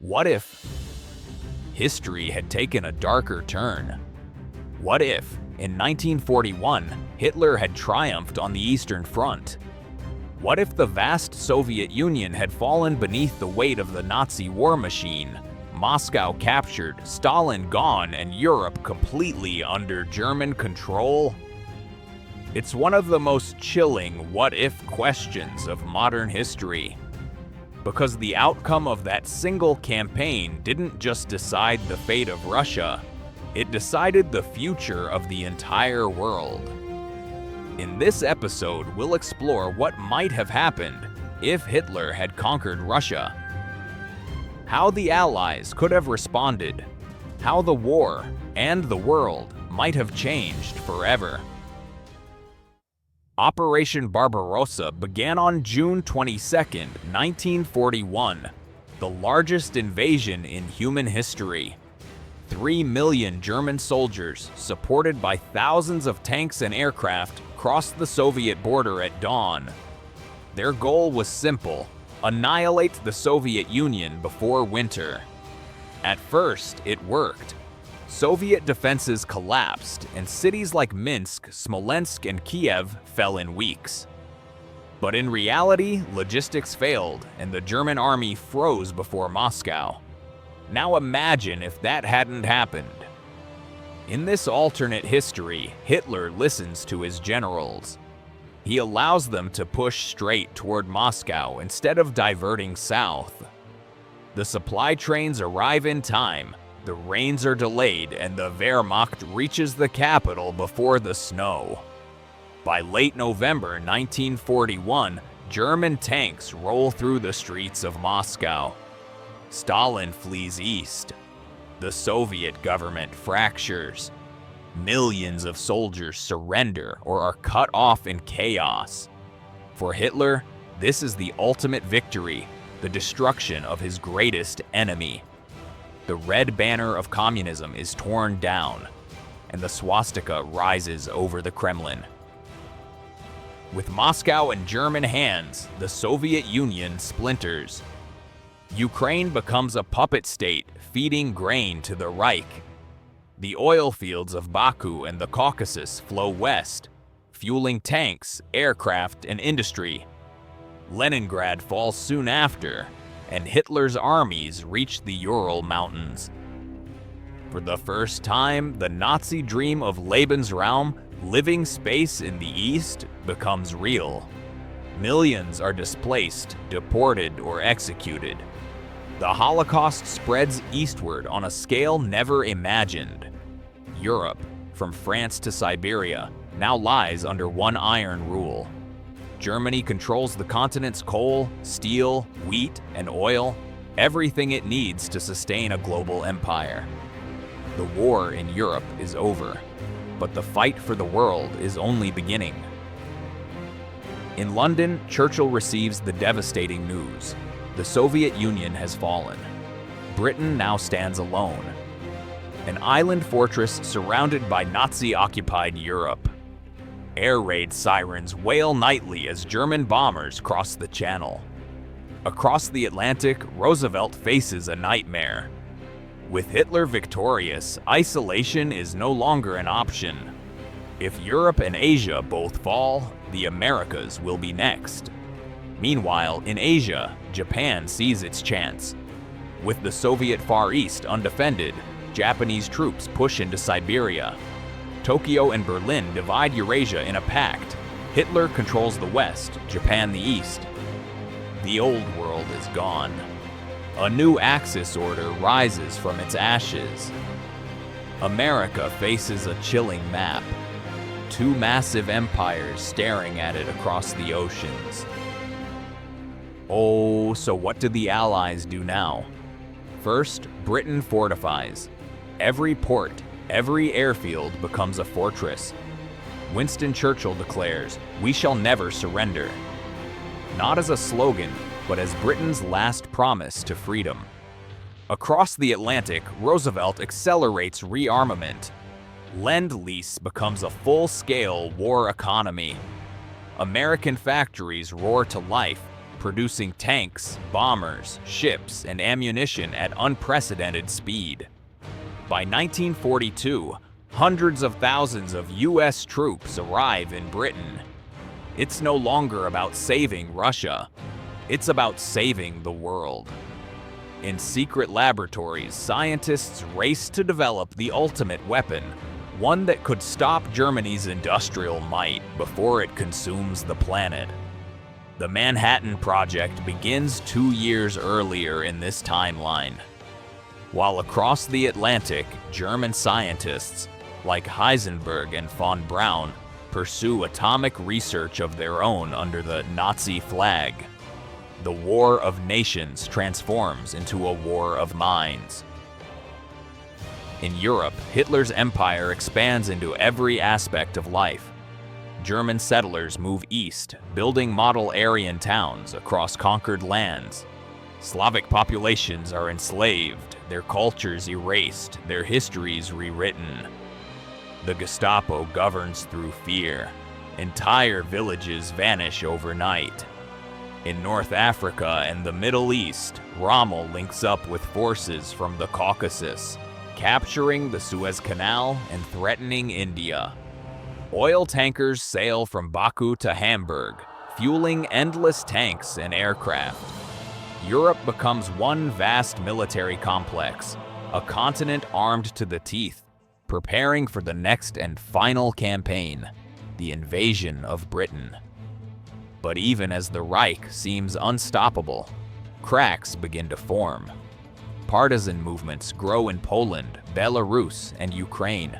What if history had taken a darker turn? What if, in 1941, Hitler had triumphed on the Eastern Front? What if the vast Soviet Union had fallen beneath the weight of the Nazi war machine, Moscow captured, Stalin gone, and Europe completely under German control? It's one of the most chilling what-if questions of modern history. Because the outcome of that single campaign didn't just decide the fate of Russia, it decided the future of the entire world. In this episode, we'll explore what might have happened if Hitler had conquered Russia, how the Allies could have responded, how the war and the world might have changed forever. Operation Barbarossa began on June 22, 1941, the largest invasion in human history. 3 million German soldiers, supported by thousands of tanks and aircraft, crossed the Soviet border at dawn. Their goal was simple: annihilate the Soviet Union before winter. At first, it worked. Soviet defenses collapsed, and cities like Minsk, Smolensk, and Kiev fell in weeks. But in reality, logistics failed, and the German army froze before Moscow. Now imagine if that hadn't happened. In this alternate history, Hitler listens to his generals. He allows them to push straight toward Moscow instead of diverting south. The supply trains arrive in time, the rains are delayed, and the Wehrmacht reaches the capital before the snow. By late November 1941, German tanks roll through the streets of Moscow. Stalin flees east. The Soviet government fractures. Millions of soldiers surrender or are cut off in chaos. For Hitler, this is the ultimate victory, the destruction of his greatest enemy. The red banner of communism is torn down, and the swastika rises over the Kremlin. With Moscow in German hands, the Soviet Union splinters. Ukraine becomes a puppet state, feeding grain to the Reich. The oil fields of Baku and the Caucasus flow west, fueling tanks, aircraft, and industry. Leningrad falls soon after, and Hitler's armies reach the Ural Mountains. For the first time, the Nazi dream of Lebensraum, living space in the East, becomes real. Millions are displaced, deported, or executed. The Holocaust spreads eastward on a scale never imagined. Europe, from France to Siberia, now lies under one iron rule. Germany controls the continent's coal, steel, wheat, and oil, everything it needs to sustain a global empire. The war in Europe is over, but the fight for the world is only beginning. In London, Churchill receives the devastating news. The Soviet Union has fallen. Britain now stands alone. An island fortress surrounded by Nazi-occupied Europe. Air raid sirens wail nightly as German bombers cross the Channel. Across the Atlantic, Roosevelt faces a nightmare. With Hitler victorious, isolation is no longer an option. If Europe and Asia both fall, the Americas will be next. Meanwhile, in Asia, Japan sees its chance. With the Soviet Far East undefended, Japanese troops push into Siberia. Tokyo and Berlin divide Eurasia in a pact. Hitler controls the West, Japan the East. The old world is gone. A new Axis order rises from its ashes. America faces a chilling map. Two massive empires staring at it across the oceans. Oh, so what do the Allies do now? First, Britain fortifies. Every port, every airfield becomes a fortress. Winston Churchill declares, "We shall never surrender." Not as a slogan, but as Britain's last promise to freedom. Across the Atlantic, Roosevelt accelerates rearmament. Lend-Lease becomes a full-scale war economy. American factories roar to life, producing tanks, bombers, ships, and ammunition at unprecedented speed. By 1942, hundreds of thousands of US troops arrive in Britain. It's no longer about saving Russia, it's about saving the world. In secret laboratories, scientists race to develop the ultimate weapon, one that could stop Germany's industrial might before it consumes the planet. The Manhattan Project begins 2 years earlier in this timeline. While across the Atlantic, German scientists, like Heisenberg and von Braun, pursue atomic research of their own under the Nazi flag. The War of Nations transforms into a war of minds. In Europe, Hitler's empire expands into every aspect of life. German settlers move east, building model Aryan towns across conquered lands. Slavic populations are enslaved, their cultures erased, their histories rewritten. The Gestapo governs through fear. Entire villages vanish overnight. In North Africa and the Middle East, Rommel links up with forces from the Caucasus, capturing the Suez Canal and threatening India. Oil tankers sail from Baku to Hamburg, fueling endless tanks and aircraft. Europe becomes one vast military complex, a continent armed to the teeth, preparing for the next and final campaign, the invasion of Britain. But even as the Reich seems unstoppable, cracks begin to form. Partisan movements grow in Poland, Belarus, and Ukraine.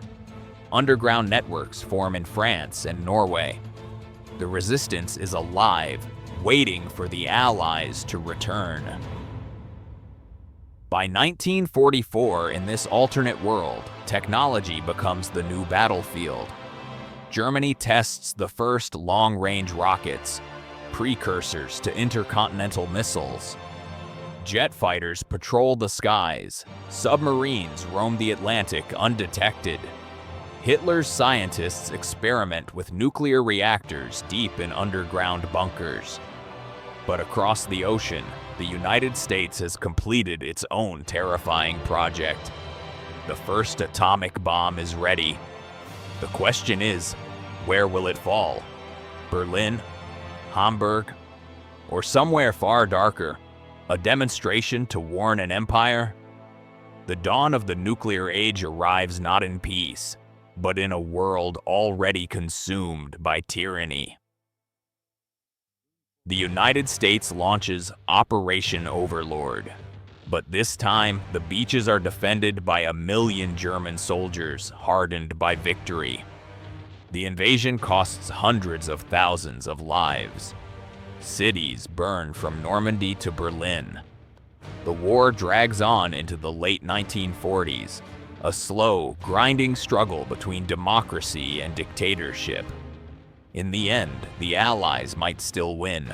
Underground networks form in France and Norway. The resistance is alive, waiting for the Allies to return. By 1944, in this alternate world, technology becomes the new battlefield. Germany tests the first long-range rockets, precursors to intercontinental missiles. Jet fighters patrol the skies. Submarines roam the Atlantic undetected. Hitler's scientists experiment with nuclear reactors deep in underground bunkers. But across the ocean, the United States has completed its own terrifying project. The first atomic bomb is ready. The question is, where will it fall? Berlin? Hamburg? Or somewhere far darker? A demonstration to warn an empire? The dawn of the nuclear age arrives not in peace, but in a world already consumed by tyranny. The United States launches Operation Overlord, but this time the beaches are defended by 1 million German soldiers hardened by victory. The invasion costs hundreds of thousands of lives. Cities burn from Normandy to Berlin. The war drags on into the late 1940s, a slow, grinding struggle between democracy and dictatorship. In the end, the Allies might still win,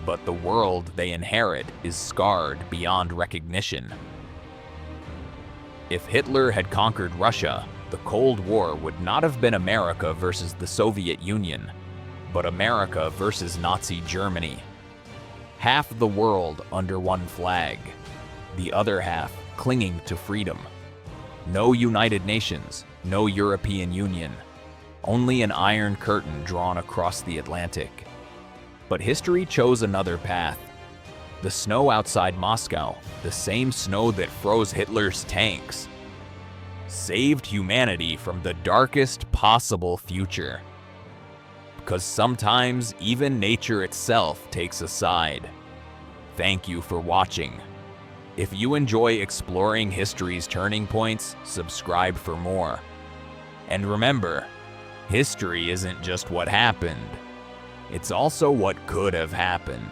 but the world they inherit is scarred beyond recognition. If Hitler had conquered Russia, the Cold War would not have been America versus the Soviet Union, but America versus Nazi Germany. Half the world under one flag, the other half clinging to freedom. No United Nations, no European Union, only an iron curtain drawn across the Atlantic. But history chose another path. The snow outside Moscow, the same snow that froze Hitler's tanks, saved humanity from the darkest possible future. Because sometimes even nature itself takes a side. Thank you for watching. If you enjoy exploring history's turning points, subscribe for more. And remember, history isn't just what happened, it's also what could have happened.